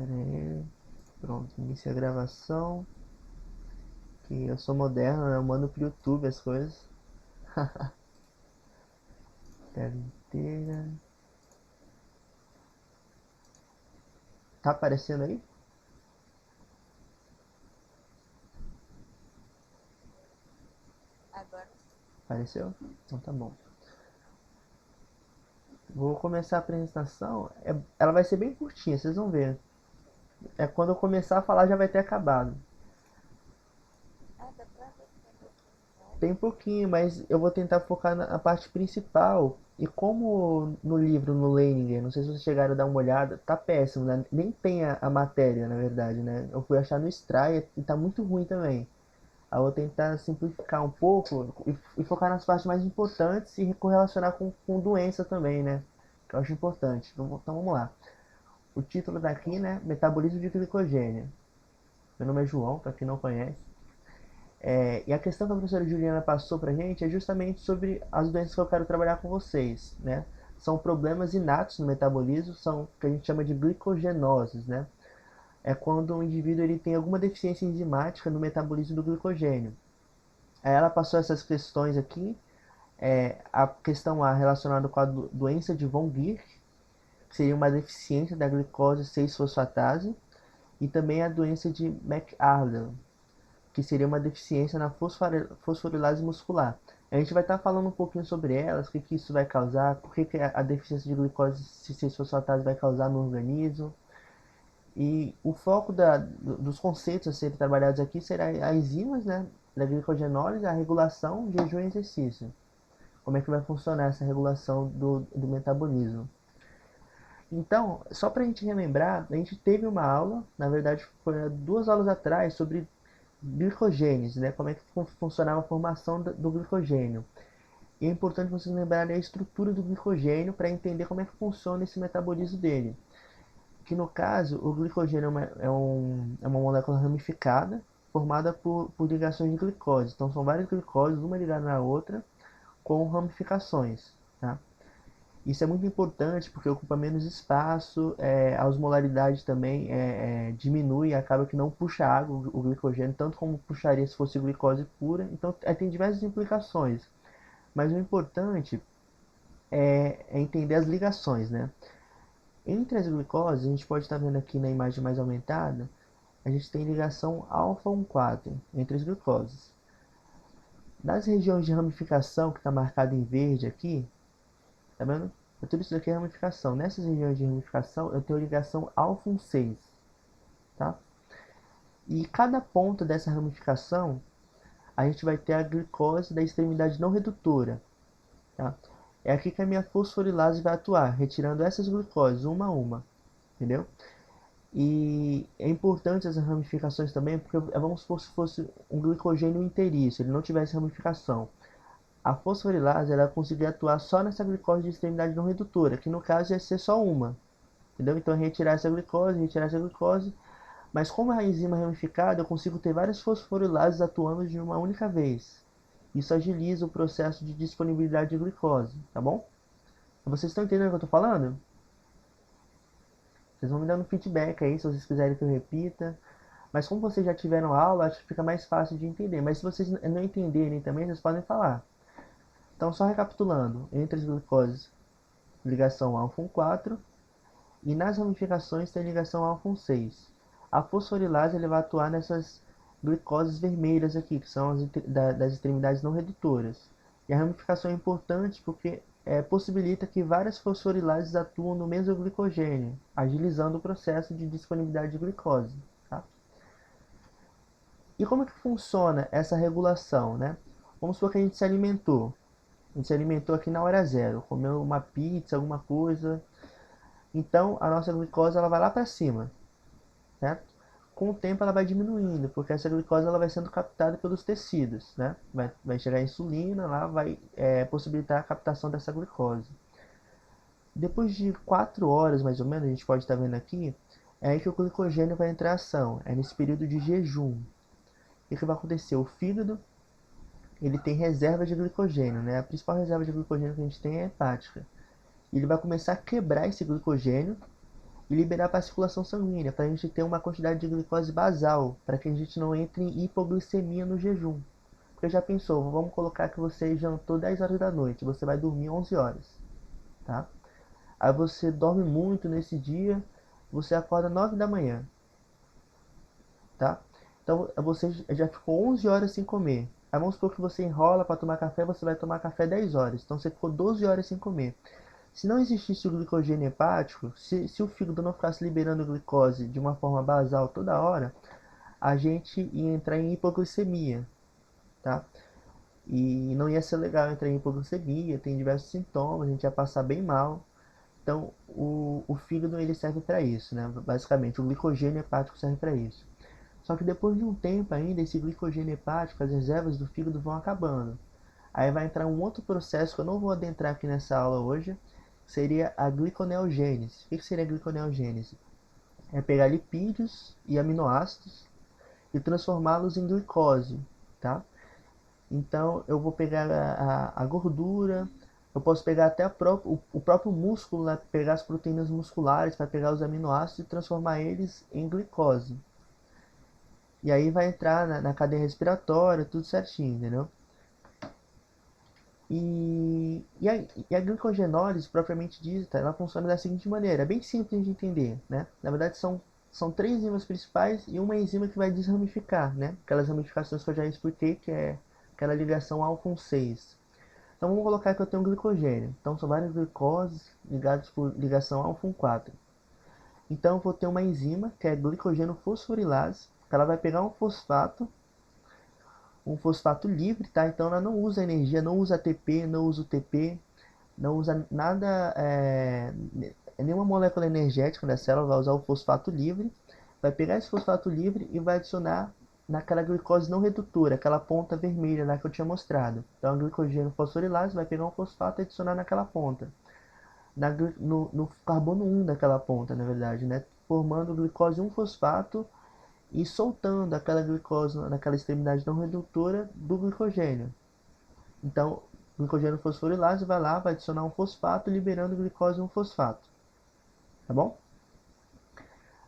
Pera aí. Pronto, iniciei a gravação. Que eu sou moderno, né? Eu mando pro YouTube as coisas. Tela inteira. Tá aparecendo aí? Agora, Apareceu? Então tá bom. Vou começar a apresentação. Ela vai ser bem curtinha, vocês vão ver. É quando eu começar a falar já vai ter acabado. dá pra ver que tem pouquinho só. Tem um pouquinho, mas eu vou tentar focar na parte principal. E como no livro, no Leninger, não sei se vocês chegaram a dar uma olhada, tá péssimo, né? Nem tem a matéria, na verdade, né? Eu fui achar no Straya e tá muito ruim também. Aí eu vou tentar simplificar um pouco e focar nas partes mais importantes e correlacionar com doença também, né? Que eu acho importante. Então vamos lá. O título daqui, né? Metabolismo de glicogênio. Meu nome é João, para quem não conhece. E a questão que a professora Juliana passou pra gente é justamente sobre as doenças que eu quero trabalhar com vocês, né? São problemas inatos no metabolismo, são o que a gente chama de glicogenoses, né? É quando o indivíduo ele tem alguma deficiência enzimática no metabolismo do glicogênio. Aí ela passou essas questões aqui, a questão A relacionada com a doença de von Gierke, que seria uma deficiência da glicose 6-fosfatase, e também a doença de McArdle, que seria uma deficiência na fosforilase muscular. A gente vai estar falando um pouquinho sobre elas, o que, que isso vai causar, o que, que a deficiência de glicose 6-fosfatase vai causar no organismo. E o foco dos conceitos a serem trabalhados aqui será as enzimas, né, da glicogenólise, a regulação, jejum e exercício. Como é que vai funcionar essa regulação do metabolismo. Então, só para a gente relembrar, a gente teve uma aula, na verdade foi 2 aulas atrás, sobre glicogênese, né? Como é que funcionava a formação do glicogênio. E é importante vocês lembrarem a estrutura do glicogênio para entender como é que funciona esse metabolismo dele. Que no caso, o glicogênio é uma molécula ramificada, formada por ligações de glicose. Então são várias glicoses, uma ligada na outra, com ramificações. Tá? Isso é muito importante porque ocupa menos espaço, a osmolaridade também diminui, acaba que não puxa água o glicogênio, tanto como puxaria se fosse glicose pura. Então tem diversas implicações. Mas o importante é entender as ligações, né? Entre as glicoses, a gente pode estar vendo aqui na imagem mais aumentada, a gente tem ligação alfa 1,4 entre as glicoses. Das regiões de ramificação, que está marcado em verde aqui, tá vendo? Tudo isso daqui é ramificação. Nessas regiões de ramificação, eu tenho ligação alfa 1,6, tá? E cada ponta dessa ramificação, a gente vai ter a glicose da extremidade não redutora, tá? É aqui que a minha fosforilase vai atuar, retirando essas glicoses uma a uma, entendeu? E é importante essas ramificações também, porque vamos supor se fosse um glicogênio interício, ele não tivesse ramificação. A fosforilase ela conseguiria atuar só nessa glicose de extremidade não redutora, que no caso ia ser só uma, entendeu? Então retirar essa glicose, mas como a enzima é ramificada, eu consigo ter várias fosforilases atuando de uma única vez. Isso agiliza o processo de disponibilidade de glicose, tá bom? Vocês estão entendendo o que eu estou falando? Vocês vão me dando feedback aí, se vocês quiserem que eu repita. Mas como vocês já tiveram aula, acho que fica mais fácil de entender. Mas se vocês não entenderem também, vocês podem falar. Então, só recapitulando, entre as glicoses, ligação alfa 1,4 e nas ramificações tem ligação alfa 1,6. A fosforilase ele vai atuar nessas glicoses vermelhas aqui, que são das extremidades não redutoras. E a ramificação é importante porque possibilita que várias fosforilases atuam no mesmo glicogênio, agilizando o processo de disponibilidade de glicose. Tá? E como é que funciona essa regulação, né? Vamos supor que a gente se alimentou. A gente se alimentou aqui na hora zero, comeu uma pizza, alguma coisa. Então a nossa glicose ela vai lá para cima, certo? Com o tempo ela vai diminuindo, porque essa glicose ela vai sendo captada pelos tecidos, né? Vai chegar a insulina, lá vai possibilitar a captação dessa glicose. Depois de 4 horas mais ou menos, a gente pode estar vendo aqui, é aí que o glicogênio vai entrar em ação, é nesse período de jejum. O que vai acontecer? O fígado ele tem reserva de glicogênio, né? A principal reserva de glicogênio que a gente tem é a hepática. Ele vai começar a quebrar esse glicogênio e liberar para a circulação sanguínea, para a gente ter uma quantidade de glicose basal, para que a gente não entre em hipoglicemia no jejum. Porque já pensou, vamos colocar que você jantou 10 horas da noite, você vai dormir 11 horas, tá? Aí você dorme muito nesse dia, você acorda 9 da manhã, tá? Então você já ficou 11 horas sem comer. Aí vamos supor que você enrola para tomar café, você vai tomar café 10 horas. Então você ficou 12 horas sem comer. Se não existisse o glicogênio hepático, se o fígado não ficasse liberando glicose de uma forma basal toda hora, a gente ia entrar em hipoglicemia, tá? E não ia ser legal entrar em hipoglicemia, tem diversos sintomas, a gente ia passar bem mal. Então, o fígado ele serve para isso, né? Basicamente, o glicogênio hepático serve para isso. Só que depois de um tempo ainda, esse glicogênio hepático, as reservas do fígado vão acabando. Aí vai entrar um outro processo que eu não vou adentrar aqui nessa aula hoje, que seria a gliconeogênese. O que seria a gliconeogênese? É pegar lipídios e aminoácidos e transformá-los em glicose, tá? Então eu vou pegar a gordura, eu posso pegar até o próprio músculo, né? Pegar as proteínas musculares para pegar os aminoácidos e transformar eles em glicose. E aí vai entrar na cadeia respiratória, tudo certinho, entendeu? E a glicogenólise, propriamente dita, ela funciona da seguinte maneira, é bem simples de entender, né? Na verdade, são três enzimas principais e uma enzima que vai desramificar, né? Aquelas ramificações que eu já expliquei, que é aquela ligação alfa 6. Então, vamos colocar que eu tenho um glicogênio. Então, são várias glicoses ligadas por ligação alfa 4. Então, eu vou ter uma enzima, que é a glicogênio fosforilase, que ela vai pegar um fosfato livre, tá? Então ela não usa energia, não usa ATP, não usa UTP, não usa nada, nenhuma molécula energética da célula, vai usar o fosfato livre, vai pegar esse fosfato livre e vai adicionar naquela glicose não redutora, aquela ponta vermelha lá que eu tinha mostrado. Então a glicogênio fosforilase vai pegar um fosfato e adicionar naquela ponta, no carbono 1 daquela ponta, na verdade, né? Formando glicose 1-fosfato e soltando aquela glicose naquela extremidade não redutora do glicogênio. Então, o glicogênio fosforilase vai lá, vai adicionar um fosfato, liberando glicose 1-fosfato. Tá bom?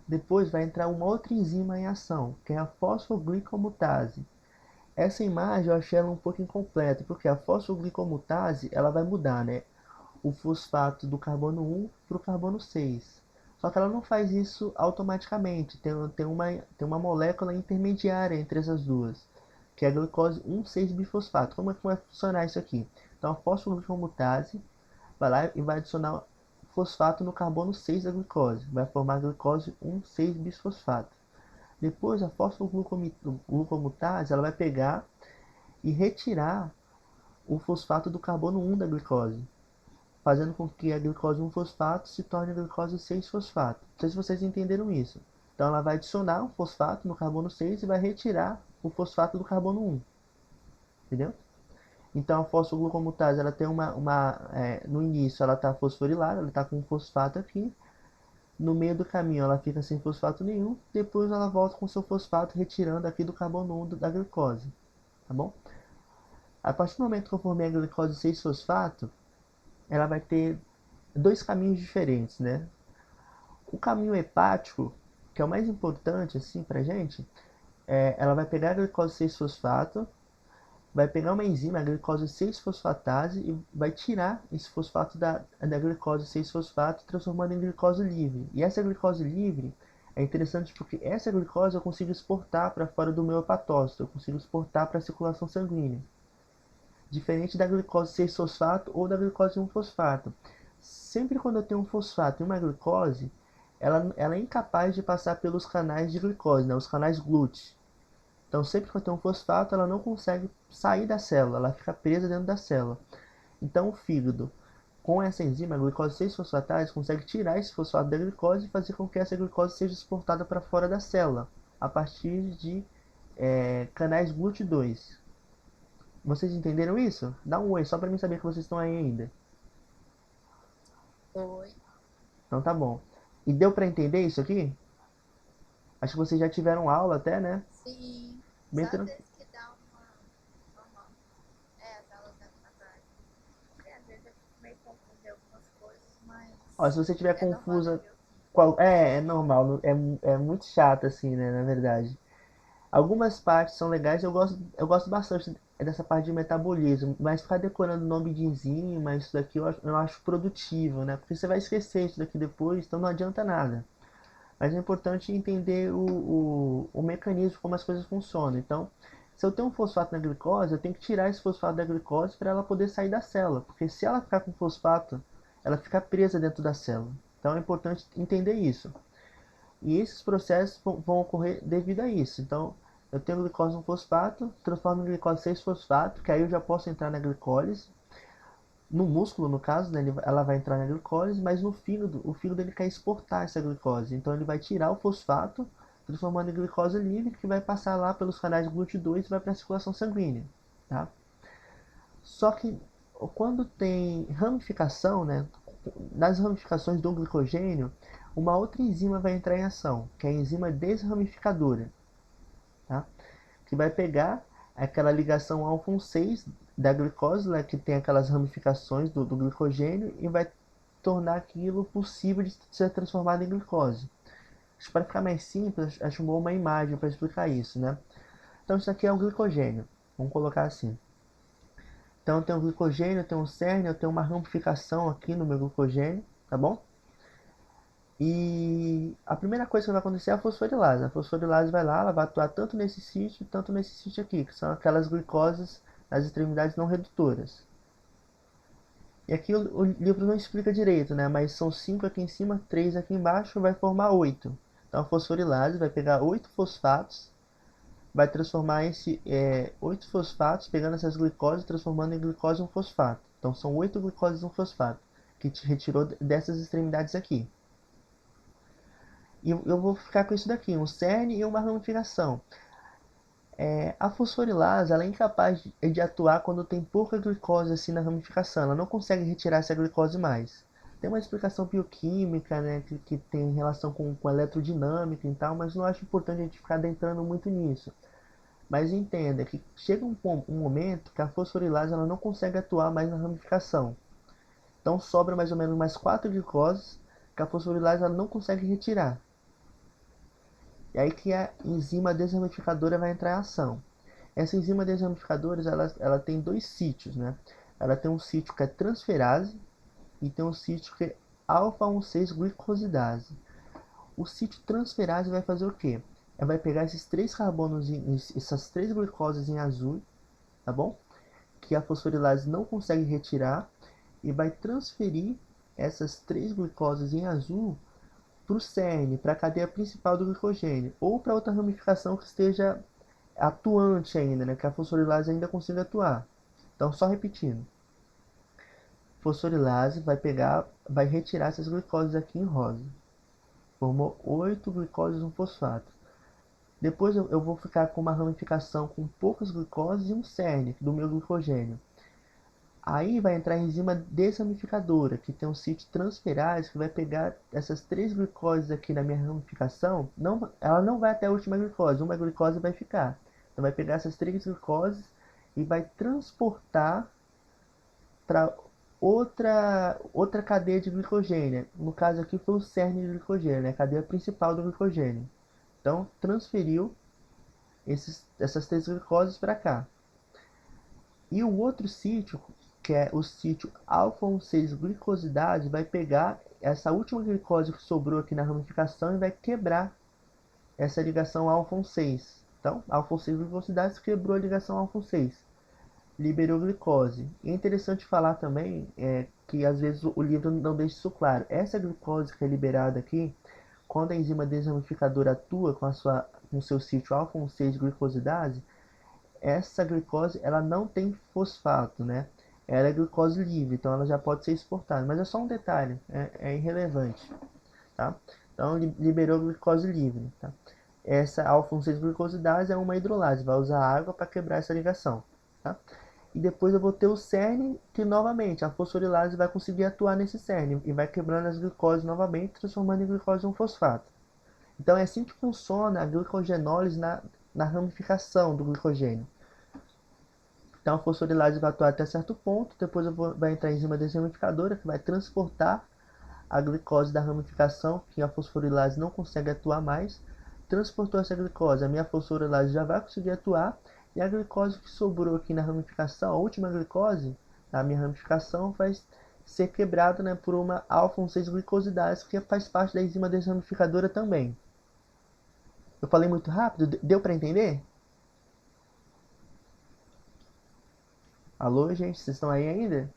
Depois vai entrar uma outra enzima em ação, que é a fosfoglicomutase. Essa imagem eu achei ela um pouco incompleta, porque a fosfoglicomutase ela vai mudar, né? O fosfato do carbono 1 para o carbono 6. Só que ela não faz isso automaticamente. Tem uma molécula intermediária entre essas duas, que é a glicose 1,6-bifosfato. Como é que vai funcionar isso aqui? Então a fosfoglicomutase vai lá e vai adicionar fosfato no carbono 6 da glicose. Vai formar a glicose 1,6-bisfosfato. Depois a fosfoglucomutase ela vai pegar e retirar o fosfato do carbono 1 da glicose, fazendo com que a glicose 1-fosfato se torne a glicose 6-fosfato. Não sei se vocês entenderam isso. Então ela vai adicionar o fosfato no carbono 6 e vai retirar o fosfato do carbono 1. Entendeu? Então a fosfoglucomutase ela tem no início ela está fosforilada, ela está com um fosfato aqui. No meio do caminho ela fica sem fosfato nenhum. Depois ela volta com seu fosfato retirando aqui do carbono 1 da glicose. Tá bom? A partir do momento que eu formei a glicose 6-fosfato, ela vai ter dois caminhos diferentes, né? O caminho hepático, que é o mais importante assim pra gente, ela vai pegar a glicose 6-fosfato, vai pegar uma enzima, a glicose 6-fosfatase, e vai tirar esse fosfato da glicose 6-fosfato, transformando em glicose livre. E essa glicose livre é interessante porque essa glicose eu consigo exportar para fora do meu hepatócito, eu consigo exportar para a circulação sanguínea. Diferente da glicose 6-fosfato ou da glicose 1-fosfato. Sempre quando eu tenho um fosfato e uma glicose, ela é incapaz de passar pelos canais de glicose, né, os canais GLUT. Então, sempre que eu tenho um fosfato, ela não consegue sair da célula, ela fica presa dentro da célula. Então, o fígado, com essa enzima, a glicose 6-fosfatase, consegue tirar esse fosfato da glicose e fazer com que essa glicose seja exportada para fora da célula, a partir de canais GLUT2. Vocês entenderam isso? Dá um oi, só para mim saber que vocês estão aí ainda. Oi. Então tá bom. E deu para entender isso aqui? Acho que vocês já tiveram aula até, né? Sim. Só Bem às tran- vezes que dá uma. As aulas da tarde. Às vezes eu fico meio confusa em algumas coisas, mas Ó, se você estiver é normal da confusa, biologia. É normal, é muito chato assim, né, na verdade. Algumas partes são legais, eu gosto bastante dessa parte de metabolismo, mas ficar decorando nome de enzima, isso daqui eu acho produtivo, né? Porque você vai esquecer isso daqui depois, então não adianta nada. Mas é importante entender o mecanismo, como as coisas funcionam. Então, se eu tenho um fosfato na glicose, eu tenho que tirar esse fosfato da glicose para ela poder sair da célula. Porque se ela ficar com fosfato, ela fica presa dentro da célula. Então é importante entender isso. E esses processos vão ocorrer devido a isso. Então, eu tenho glicose no fosfato, transformo em glicose 6-fosfato, que aí eu já posso entrar na glicólise. No músculo, no caso, né, ela vai entrar na glicólise, mas no fígado, o fígado ele quer exportar essa glicose. Então ele vai tirar o fosfato, transformando em glicose livre, que vai passar lá pelos canais GLUT2 e vai para a circulação sanguínea. Tá? Só que quando tem ramificação, né, nas ramificações do glicogênio, uma outra enzima vai entrar em ação, que é a enzima desramificadora, tá? Que vai pegar aquela ligação alfa 6 da glicose, né, que tem aquelas ramificações do glicogênio, e vai tornar aquilo possível de ser transformado em glicose. Para ficar mais simples, acho boa uma imagem para explicar isso, né? Então isso aqui é o glicogênio, vamos colocar assim. Então eu tenho o glicogênio, eu tenho o cerne, eu tenho uma ramificação aqui no meu glicogênio, tá bom? E a primeira coisa que vai acontecer é a fosforilase. A fosforilase vai lá, ela vai atuar tanto nesse sítio aqui, que são aquelas glicoses nas extremidades não redutoras. E aqui o livro não explica direito, né? Mas são 5 aqui em cima, 3 aqui embaixo, vai formar 8. Então a fosforilase vai pegar 8 fosfatos, vai transformar 8 fosfatos, pegando essas glicoses, transformando em glicose 1 fosfato. Então são 8 glicoses 1 fosfato, que te retirou dessas extremidades aqui. E eu vou ficar com isso daqui, um cerne e uma ramificação. A fosforilase ela é incapaz de atuar quando tem pouca glicose assim na ramificação, ela não consegue retirar essa glicose mais. Tem uma explicação bioquímica, né, que tem relação com eletrodinâmica e tal, mas não acho importante a gente ficar adentrando muito nisso. Mas entenda que chega um momento que a fosforilase ela não consegue atuar mais na ramificação. Então sobra mais ou menos mais 4 glicoses que a fosforilase ela não consegue retirar. E aí que a enzima desramificadora vai entrar em ação. Essa enzima desramificadora ela tem dois sítios, né? Ela tem um sítio que é transferase e tem um sítio que é alfa-1,6-glicosidase. O sítio transferase vai fazer o quê? Vai pegar esses três carbonos, essas três glicoses em azul, tá bom? Que a fosforilase não consegue retirar e vai transferir essas três glicoses em azul para o cerne, para a cadeia principal do glicogênio, ou para outra ramificação que esteja atuante ainda, né, que a fosforilase ainda consiga atuar. Então, só repetindo, fosforilase vai pegar, vai retirar essas glicoses aqui em rosa. Formou 8 glicoses no fosfato. Depois eu vou ficar com uma ramificação com poucas glicoses e um cerne do meu glicogênio. Aí vai entrar a enzima desramificadora, que tem um sítio transferase que vai pegar essas três glicoses aqui na minha ramificação. Não, ela não vai até a última glicose, uma glicose vai ficar. Então vai pegar essas três glicoses e vai transportar para outra cadeia de glicogênio. No caso aqui foi o cerne de glicogênio, né? A cadeia principal do glicogênio. Então transferiu essas três glicoses para cá. E o outro sítio, que é o sítio alfa-1,6-glicosidase, vai pegar essa última glicose que sobrou aqui na ramificação e vai quebrar essa ligação alfa-1,6. Então, alfa-1,6-glicosidase quebrou a ligação alfa-1,6, liberou glicose. E é interessante falar também que às vezes o livro não deixa isso claro. Essa glicose que é liberada aqui, quando a enzima desramificadora atua com o seu sítio alfa-1,6-glicosidase, essa glicose ela não tem fosfato, né? Ela é glicose livre, então ela já pode ser exportada. Mas é só um detalhe, é irrelevante, tá? Então liberou glicose livre, tá? Essa alfa-1,6-glicosidase é uma hidrolase, vai usar água para quebrar essa ligação, tá? E depois eu vou ter o cerne, que novamente a fosforilase vai conseguir atuar nesse cerne e vai quebrando as glicoses novamente, transformando em glicose 1-fosfato. Então é assim que funciona a glicogenólise na ramificação do glicogênio. Então a fosforilase vai atuar até certo ponto, depois vai entrar a enzima desramificadora que vai transportar a glicose da ramificação, que a fosforilase não consegue atuar mais, transportou essa glicose, a minha fosforilase já vai conseguir atuar, e a glicose que sobrou aqui na ramificação, a última glicose da minha ramificação, vai ser quebrada, né, por uma alfa-6-glicosidase, que faz parte da enzima desramificadora também. Eu falei muito rápido? Deu para entender? Alô, gente, vocês estão aí ainda?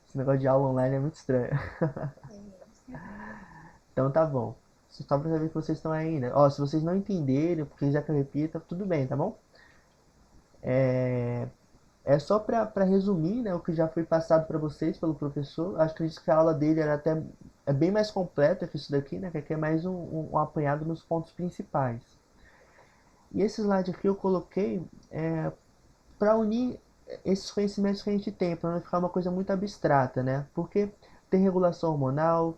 Esse negócio de aula online é muito estranho. Sim. Então tá bom. Só pra saber que vocês estão aí ainda. Ó, se vocês não entenderem, porque quiser que eu repita, tudo bem, tá bom? É só para resumir, né, o que já foi passado para vocês pelo professor. Acho que a aula dele era até bem mais completa que isso daqui, né? Que aqui é mais um apanhado nos pontos principais. E esse slide aqui eu coloquei para unir esses conhecimentos que a gente tem, para não ficar uma coisa muito abstrata, né? Porque tem regulação hormonal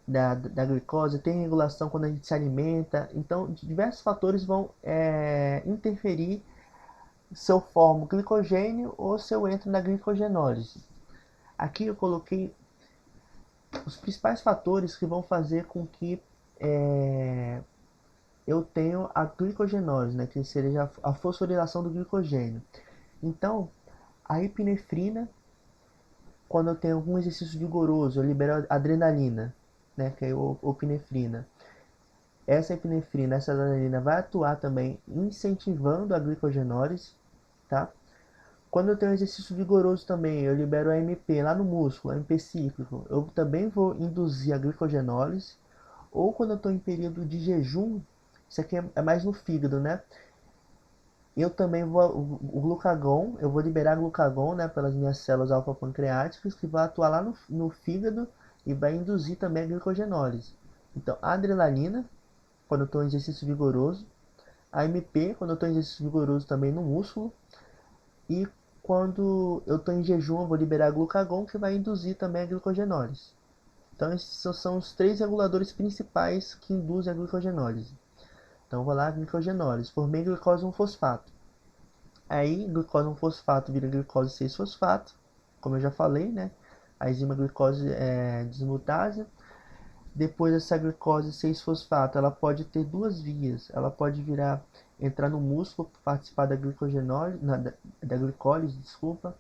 da glicose, tem regulação quando a gente se alimenta, então diversos fatores vão interferir se eu formo glicogênio ou se eu entro na glicogenólise. Aqui eu coloquei os principais fatores que vão fazer com que eu tenha a glicogenólise, né, que seria a fosforilação do glicogênio. Então, a epinefrina, quando eu tenho algum exercício vigoroso, eu libero adrenalina, né, que é a epinefrina. Essa epinefrina, essa adrenalina vai atuar também incentivando a glicogenólise, tá? Quando eu tenho um exercício vigoroso também, eu libero a AMP lá no músculo, AMP cíclico, eu também vou induzir a glicogenólise. Ou quando eu estou em período de jejum, isso aqui é mais no fígado, né? Eu também vou, o glucagon, eu vou liberar glucagon, né, pelas minhas células alfa-pancreáticas, que vai atuar lá no fígado e vai induzir também a glicogenólise. Então, a adrenalina, quando eu estou em exercício vigoroso, a MP, quando eu estou em exercício vigoroso também no músculo, e quando eu estou em jejum, eu vou liberar glucagon, que vai induzir também a glicogenólise. Então, esses são os três reguladores principais que induzem a glicogenólise. Então, vou lá, glicogenólise. Formei glicose 1-fosfato. Aí, glicose 1-fosfato vira glicose 6-fosfato, como eu já falei, né? A enzima glicose desmutase. Depois, essa glicose 6-fosfato, ela pode ter duas vias. Ela pode entrar no músculo, participar da glicogenólise, da glicólise, desculpa,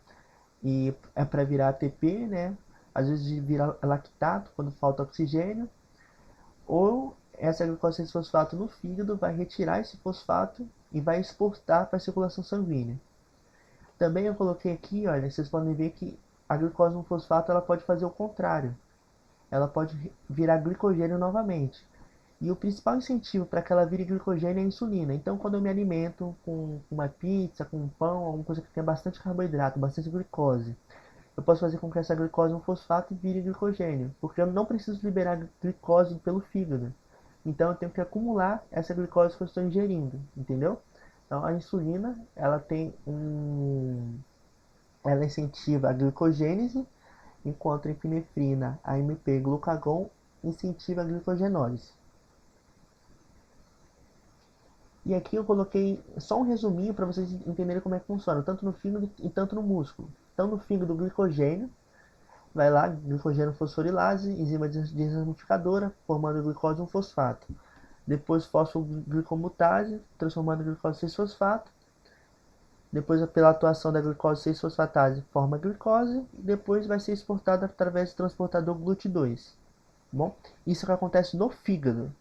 e é para virar ATP, né? Às vezes vira lactato quando falta oxigênio, ou essa glicose 6-fosfato no fígado vai retirar esse fosfato e vai exportar para a circulação sanguínea. Também eu coloquei aqui, olha, vocês podem ver que a glicose 1-fosfato ela pode fazer o contrário. Ela pode virar glicogênio novamente. E o principal incentivo para que ela vire glicogênio é a insulina. Então, quando eu me alimento com uma pizza, com um pão, alguma coisa que tenha bastante carboidrato, bastante glicose, eu posso fazer com que essa glicose 1-fosfato vire glicogênio, porque eu não preciso liberar glicose pelo fígado. Então, eu tenho que acumular essa glicose que eu estou ingerindo, entendeu? Então, a insulina, ela incentiva a glicogênese, enquanto a epinefrina, a AMP glucagon, incentiva a glicogenólise. E aqui eu coloquei só um resuminho para vocês entenderem como é que funciona, tanto no fígado e tanto no músculo. Então, no fígado, o glicogênio, vai lá, glicogênio fosforilase, enzima desramificadora, formando glicose 1-fosfato. Depois, fosfoglicomutase, transformando glicose 6-fosfato. Depois, pela atuação da glicose 6-fosfatase, forma a glicose. E depois vai ser exportada através do transportador GLUT2. Bom, isso que acontece no fígado.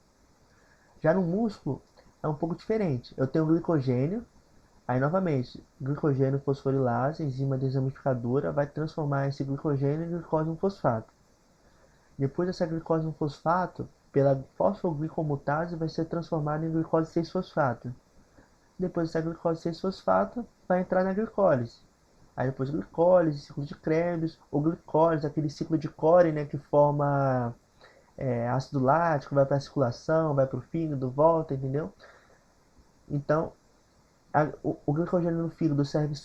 Já no músculo, é um pouco diferente. Eu tenho glicogênio, aí novamente, glicogênio fosforilase, enzima desamificadora, vai transformar esse glicogênio em glicose 1-fosfato. Depois dessa glicose 1-fosfato, pela fosfoglicomutase, vai ser transformada em glicose 6-fosfato. Depois dessa glicose 6-fosfato, vai entrar na glicólise. Aí depois glicólise, ciclo de Krebs, ou glicólise, aquele ciclo de Core, né, que forma ácido lático, vai para a circulação, vai para o fígado, volta, entendeu? Então, o glicogênio no fígado serve,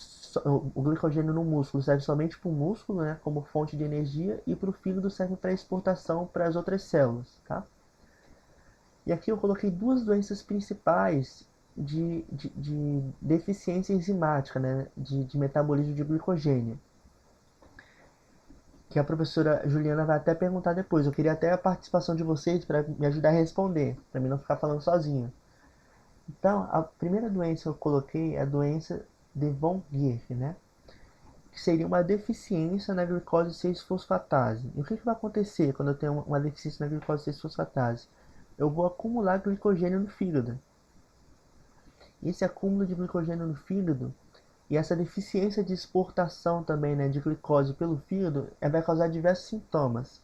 o glicogênio no músculo serve somente para o músculo, né, como fonte de energia, e para o fígado serve para exportação para as outras células, tá? E aqui eu coloquei duas doenças principais de deficiência enzimática, né, de metabolismo de glicogênio. que a professora Juliana vai até perguntar depois. Eu queria até a participação de vocês para me ajudar a responder, para mim não ficar falando sozinho. Então, a primeira doença que eu coloquei é a doença de von Gierke, né? Que seria uma deficiência na glicose 6-fosfatase. E o que vai acontecer quando eu tenho uma deficiência na glicose 6-fosfatase? Eu vou acumular glicogênio no fígado. Esse acúmulo de glicogênio no fígado e essa deficiência de exportação também, né, de glicose pelo fígado vai causar diversos sintomas.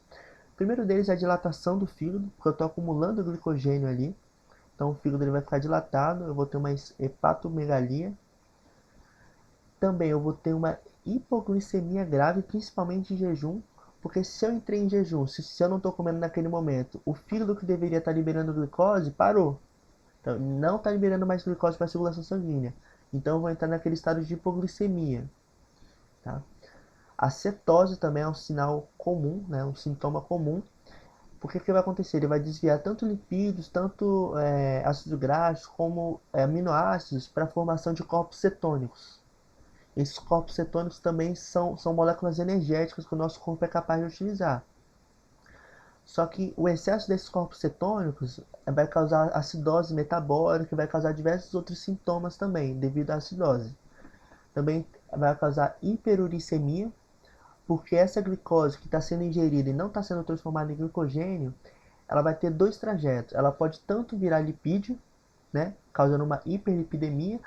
O primeiro deles é a dilatação do fígado, porque eu estou acumulando glicogênio ali. Então o fígado ele vai ficar dilatado, eu vou ter uma hepatomegalia. Também eu vou ter uma hipoglicemia grave, principalmente em jejum, porque se eu entrei em jejum, se eu não estou comendo naquele momento, o fígado que deveria estar liberando glicose parou. Então, não está liberando mais glicose para a circulação sanguínea. Então eu vou entrar naquele estado de hipoglicemia. Tá? A cetose também é um sinal comum, né, um sintoma comum. Porque o que vai acontecer? Ele vai desviar tanto lipídios, tanto ácidos graxos, como aminoácidos para a formação de corpos cetônicos. Esses corpos cetônicos também são moléculas energéticas que o nosso corpo é capaz de utilizar. Só que o excesso desses corpos cetônicos vai causar acidose metabólica e vai causar diversos outros sintomas também, devido à acidose. Também vai causar hiperuricemia, porque essa glicose que está sendo ingerida e não está sendo transformada em glicogênio, ela vai ter dois trajetos. Ela pode tanto virar lipídio, né, causando uma hiperlipidemia,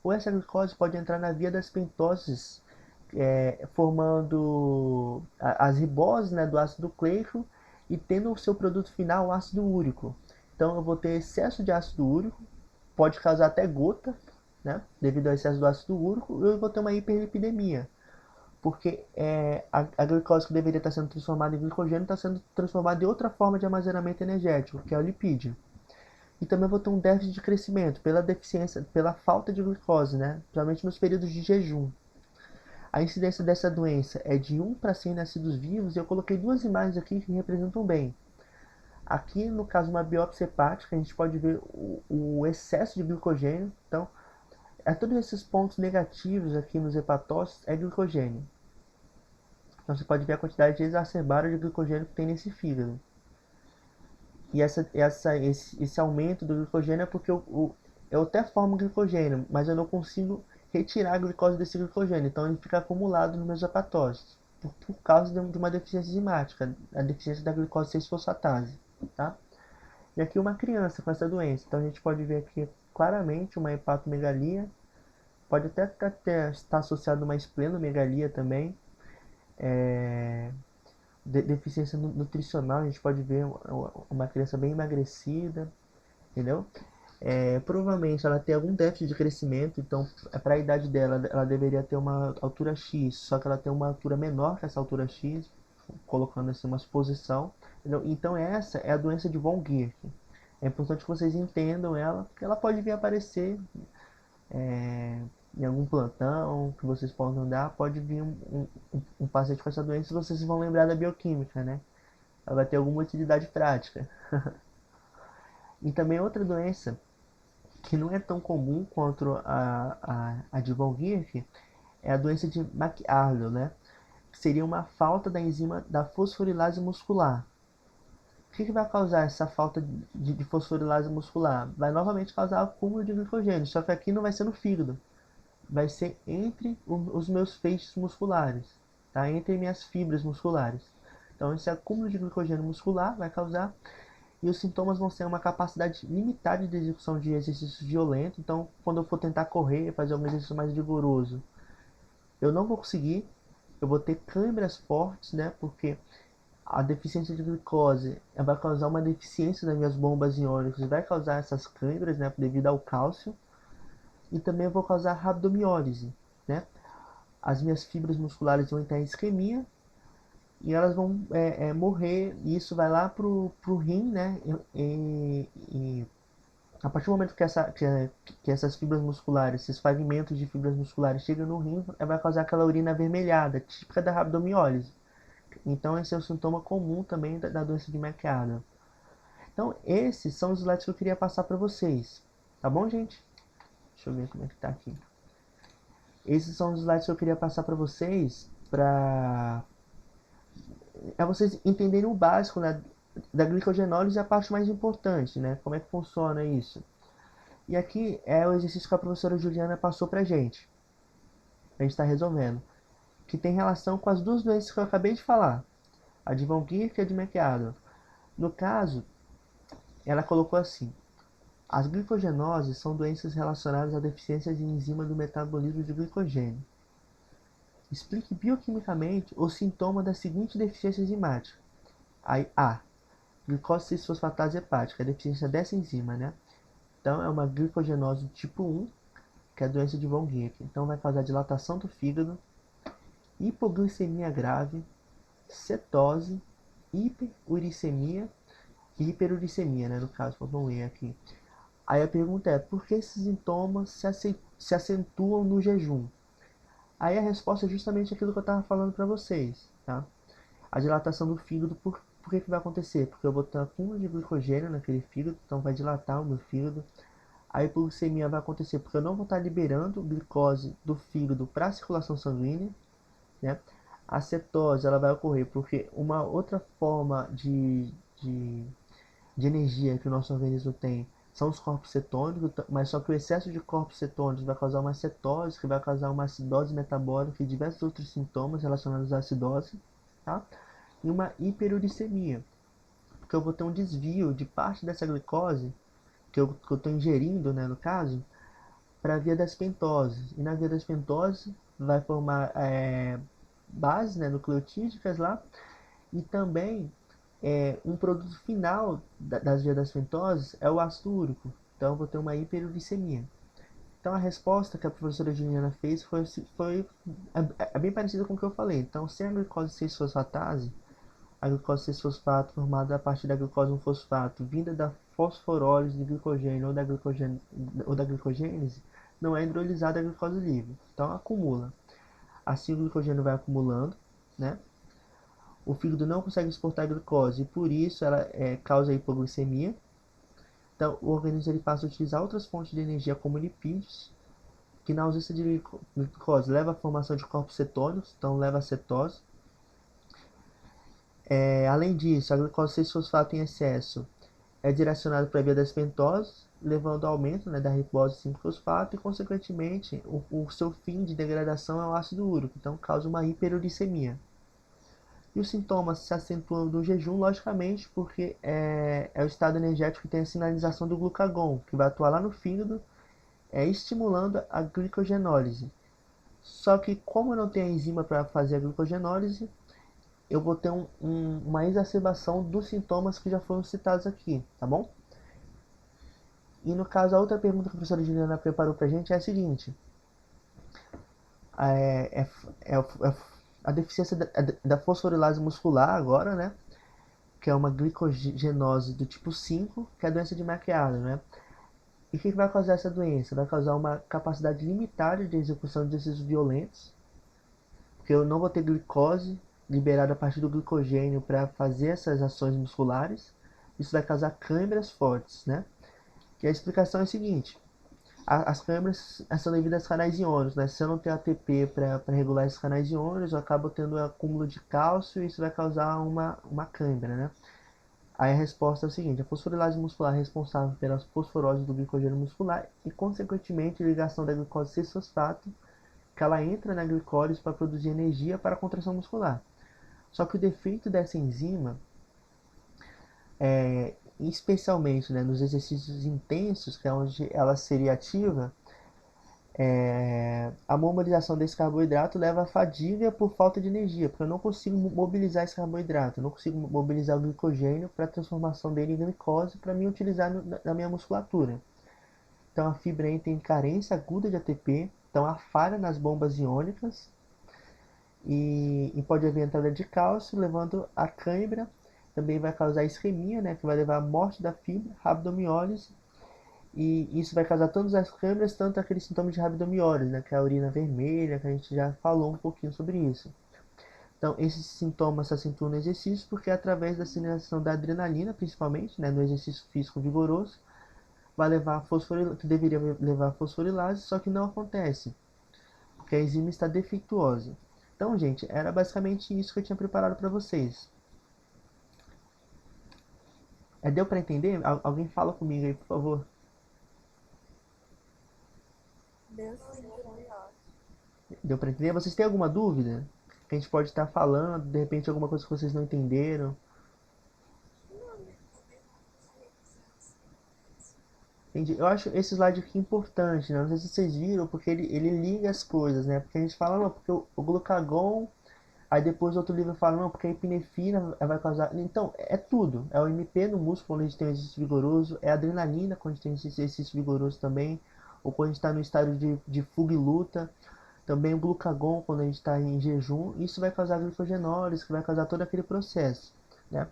ou essa glicose pode entrar na via das pentoses, formando as riboses, né, do ácido nucleico e tendo o seu produto final o ácido úrico. Então eu vou ter excesso de ácido úrico, pode causar até gota, né, devido ao excesso do ácido úrico, e eu vou ter uma hiperlipidemia, porque a glicose que deveria estar sendo transformada em glicogênio está sendo transformada em outra forma de armazenamento energético, que é o lipídio. E também vou ter um déficit de crescimento pela deficiência, pela falta de glicose, né? Principalmente nos períodos de jejum. A incidência dessa doença é de 1 para 100 nascidos vivos, e eu coloquei duas imagens aqui que representam bem. Aqui, no caso, uma biópsia hepática, a gente pode ver o excesso de glicogênio. Então, todos esses pontos negativos aqui nos hepatócitos é glicogênio. Então, você pode ver a quantidade exacerbada de glicogênio que tem nesse fígado. E esse aumento do glicogênio é porque eu até formo glicogênio, mas eu não consigo retirar a glicose desse glicogênio. Então ele fica acumulado nos meus hepatócitos, por causa de uma deficiência enzimática, a deficiência da glicose 6-fosfatase. Tá? E aqui uma criança com essa doença. Então a gente pode ver aqui claramente uma hepatomegalia. Pode até estar associado a uma esplenomegalia também. Deficiência nutricional, a gente pode ver uma criança bem emagrecida, entendeu? Provavelmente ela tem algum déficit de crescimento, então para a idade dela ela deveria ter uma altura X, só que ela tem uma altura menor que essa altura X, colocando assim uma suposição. Entendeu? Então essa é a doença de von Gierke. É importante que vocês entendam ela, porque ela pode vir aparecer em algum plantão que vocês possam dar, pode vir um paciente com essa doença e vocês vão lembrar da bioquímica, né? Ela vai ter alguma utilidade prática. E também outra doença que não é tão comum quanto a de von Gierke é a doença de McArdle, né? Que seria uma falta da enzima da fosforilase muscular. O que vai causar essa falta de fosforilase muscular? Vai novamente causar acúmulo de glicogênio, só que aqui não vai ser no fígado, vai ser entre os meus feixes musculares, tá? Entre minhas fibras musculares. Então esse acúmulo de glicogênio muscular vai causar, e os sintomas vão ser uma capacidade limitada de execução de exercícios violentos. Então quando eu for tentar correr, fazer um exercício mais vigoroso, eu não vou conseguir, eu vou ter câimbras fortes, né? Porque a deficiência de glicose vai causar uma deficiência nas minhas bombas iônicas, vai causar essas câimbras, né? Devido ao cálcio. E também vou causar rabdomiólise, né? As minhas fibras musculares vão entrar em isquemia e elas vão morrer, e isso vai lá pro rim, né? E a partir do momento que essas fibras musculares, esses fragmentos de fibras musculares chegam no rim, vai causar aquela urina avermelhada, típica da rabdomiólise. Então esse é o sintoma comum também da doença de McArdle. Então esses são os slides que eu queria passar para vocês. Tá bom, gente? Deixa eu ver como é que tá aqui. Esses são os slides que eu queria passar para vocês, para é vocês entenderem o básico, né, da glicogenólise, a parte mais importante, né? Como é que funciona isso? E aqui é o exercício que a professora Juliana passou pra gente. A gente está resolvendo. Que tem relação com as duas doenças que eu acabei de falar. A de Von Gierke e a de McArdle. No caso, ela colocou assim: as glicogenoses são doenças relacionadas à deficiência de enzima do metabolismo de glicogênio. Explique bioquimicamente o sintoma da seguinte deficiência enzimática. Aí, A. Glicose 6-fosfatase hepática, a deficiência dessa enzima, né? Então, é uma glicogenose tipo 1, que é a doença de Von Gierke. Então, vai causar dilatação do fígado, hipoglicemia grave, cetose, hiperuricemia e hiperuricemia, né? No caso, vamos ler aqui. Aí a pergunta é, por que esses sintomas se acentuam no jejum? Aí a resposta é justamente aquilo que eu estava falando para vocês, tá? A dilatação do fígado, por que vai acontecer? Porque eu vou ter um acúmulo de glicogênio naquele fígado, então vai dilatar o meu fígado. A hipoglicemia vai acontecer porque eu não vou estar liberando glicose do fígado para a circulação sanguínea, né? A cetose ela vai ocorrer porque uma outra forma de energia que o nosso organismo tem são os corpos cetônicos, mas só que o excesso de corpos cetônicos vai causar uma cetose, que vai causar uma acidose metabólica e diversos outros sintomas relacionados à acidose, tá? E uma hiperuricemia, porque eu vou ter um desvio de parte dessa glicose que eu estou ingerindo, né, no caso, para a via das pentoses. E na via das pentoses vai formar bases, né, nucleotídicas lá, e também um produto final das vias das pentoses é o ácido úrico. Então eu vou ter uma hiperuricemia. Então a resposta que a professora Juliana fez é bem parecida com o que eu falei. Então, sem a glicose 6-fosfatase, a glicose 6-fosfato formada a partir da glicose 1-fosfato, vinda da fosforólise de glicogênio ou da glicogênese, não é hidrolisada a glicose livre. Então acumula. Assim o glicogênio vai acumulando, né? O fígado não consegue exportar a glicose e por isso ela causa hipoglicemia. Então o organismo ele passa a utilizar outras fontes de energia como lipídios, que na ausência de glicose leva à formação de corpos cetônicos, então leva a cetose. Além disso, a glicose 6-fosfato em excesso é direcionada para a via das pentoses, levando ao aumento, né, da ribose 5-fosfato e, consequentemente, o seu fim de degradação é o ácido úrico, então causa uma hiperuricemia. E os sintomas se acentuam no jejum, logicamente, porque é o estado energético que tem a sinalização do glucagon, que vai atuar lá no fígado, estimulando a glicogenólise. Só que como eu não tenho a enzima para fazer a glicogenólise, eu vou ter uma exacerbação dos sintomas que já foram citados aqui, tá bom? E no caso, a outra pergunta que a professora Juliana preparou pra gente é a seguinte: é, é, é a deficiência da fosforilase muscular agora, né? Que é uma glicogenose do tipo 5, que é a doença de McArdle, né? E o que vai causar essa doença? Vai causar uma capacidade limitada de execução de exercícios violentos, porque eu não vou ter glicose liberada a partir do glicogênio para fazer essas ações musculares. Isso vai causar câimbras fortes, né? E a explicação é a seguinte: as câimbras são devidas aos canais iônicos, né? Se eu não tenho ATP para regular esses canais iônicos, eu acabo tendo um acúmulo de cálcio e isso vai causar uma câimbra, né? Aí a resposta é o seguinte: a fosforilase muscular é responsável pela fosforose do glicogênio muscular e, consequentemente, a ligação da glicose 6-fosfato, que ela entra na glicólise para produzir energia para a contração muscular. Só que o defeito dessa enzima, especialmente, né, nos exercícios intensos, que é onde ela seria ativa, a mobilização desse carboidrato leva à fadiga por falta de energia, porque eu não consigo mobilizar esse carboidrato, eu não consigo mobilizar o glicogênio para a transformação dele em glicose para mim utilizar na minha musculatura. Então a fibra tem carência aguda de ATP, então há falha nas bombas iônicas e pode haver entrada de cálcio, levando a cãibra. Também vai causar isquemia, né, que vai levar à morte da fibra, rabdomiólise, e isso vai causar tanto as câimbras, tanto aqueles sintomas de rabdomiólise, né, que é a urina vermelha, que a gente já falou um pouquinho sobre isso. Então, esses sintomas se acentuam no exercício porque é através da sinalização da adrenalina, principalmente, né, no exercício físico vigoroso, vai levar a fosforilase, que deveria levar a fosforilase, só que não acontece, porque a enzima está defeituosa. Então, gente, era basicamente isso que eu tinha preparado para vocês. Deu para entender? Alguém fala comigo aí, por favor. Deu sim, foi ótimo. Deu para entender? Vocês têm alguma dúvida? Que a gente pode estar falando, de repente alguma coisa que vocês não entenderam. Entendi. Eu acho esse slide aqui importante, né? Não sei se vocês viram, porque ele liga as coisas, né? Porque a gente fala, não, porque o glucagon, aí depois outro livro fala, não, porque a epinefrina vai causar. Então, é tudo. É o MP no músculo quando a gente tem um exercício vigoroso, é a adrenalina quando a gente tem esse exercício vigoroso também, ou quando a gente está no estado de fuga e luta. Também o glucagon quando a gente está em jejum, isso vai causar glicogenólise, que vai causar todo aquele processo, né?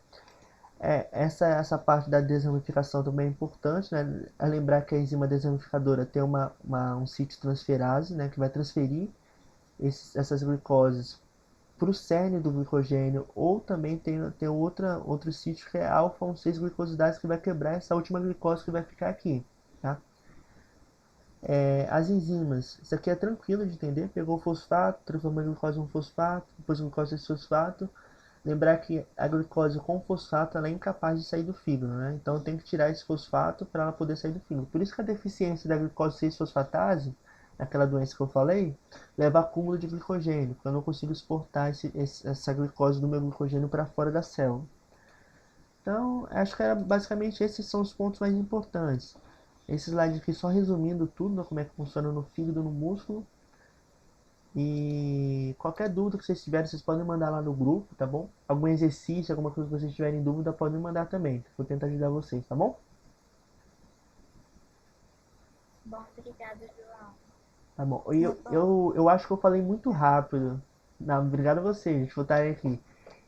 Essa parte da desramificação também é importante, né? É lembrar que a enzima desramificadora tem um sítio transferase, né? Que vai transferir essas glicoses para o cerne do glicogênio, ou também tem outro sítio que é alfa-1,6 glicosidase, que vai quebrar essa última glicose que vai ficar aqui, tá? As enzimas, isso aqui é tranquilo de entender, pegou o fosfato, transformou a glicose em um fosfato, depois glicose em fosfato. Lembrar que a glicose com fosfato ela é incapaz de sair do fígado, né? Então tem que tirar esse fosfato para ela poder sair do fígado. Por isso que a deficiência da glicose 6-fosfatase, aquela doença que eu falei, leva a acúmulo de glicogênio, porque eu não consigo exportar essa glicose do meu glicogênio para fora da célula. Então, acho que basicamente esses são os pontos mais importantes. Esse slide aqui só resumindo tudo, né, como é que funciona no fígado, no músculo. E qualquer dúvida que vocês tiverem, vocês podem mandar lá no grupo, tá bom? Algum exercício, alguma coisa que vocês tiverem dúvida, podem mandar também. Vou tentar ajudar vocês, tá bom? Bom, obrigada, João. Tá bom. Eu acho que eu falei muito rápido. Não, obrigado a vocês por estarem aqui.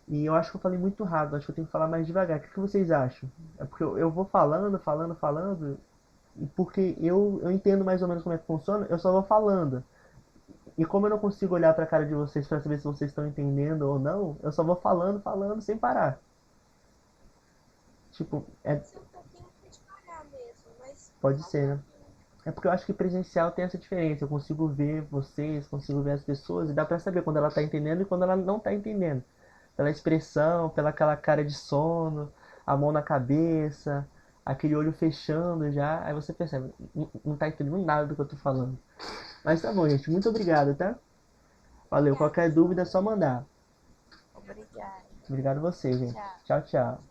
E eu acho que eu falei muito rápido, acho que eu tenho que falar mais devagar. O que vocês acham? É porque eu vou falando, e porque eu entendo mais ou menos como é que funciona, eu só vou falando. E como eu não consigo olhar pra cara de vocês pra saber se vocês estão entendendo ou não, eu só vou falando sem parar. Tipo, Pode ser um pouquinho mais devagar mesmo, mas pode tá ser, bom. né? É porque eu acho que presencial tem essa diferença. Eu consigo ver vocês, consigo ver as pessoas e dá pra saber quando ela tá entendendo e quando ela não tá entendendo. Pela expressão, pela aquela cara de sono, a mão na cabeça, aquele olho fechando já, aí você percebe, não tá entendendo nada do que eu tô falando. Mas tá bom, gente, muito obrigado, tá? Valeu, Obrigada, qualquer João. dúvida é só mandar. Obrigada. Obrigado a você, gente. Tchau. Tchau, tchau.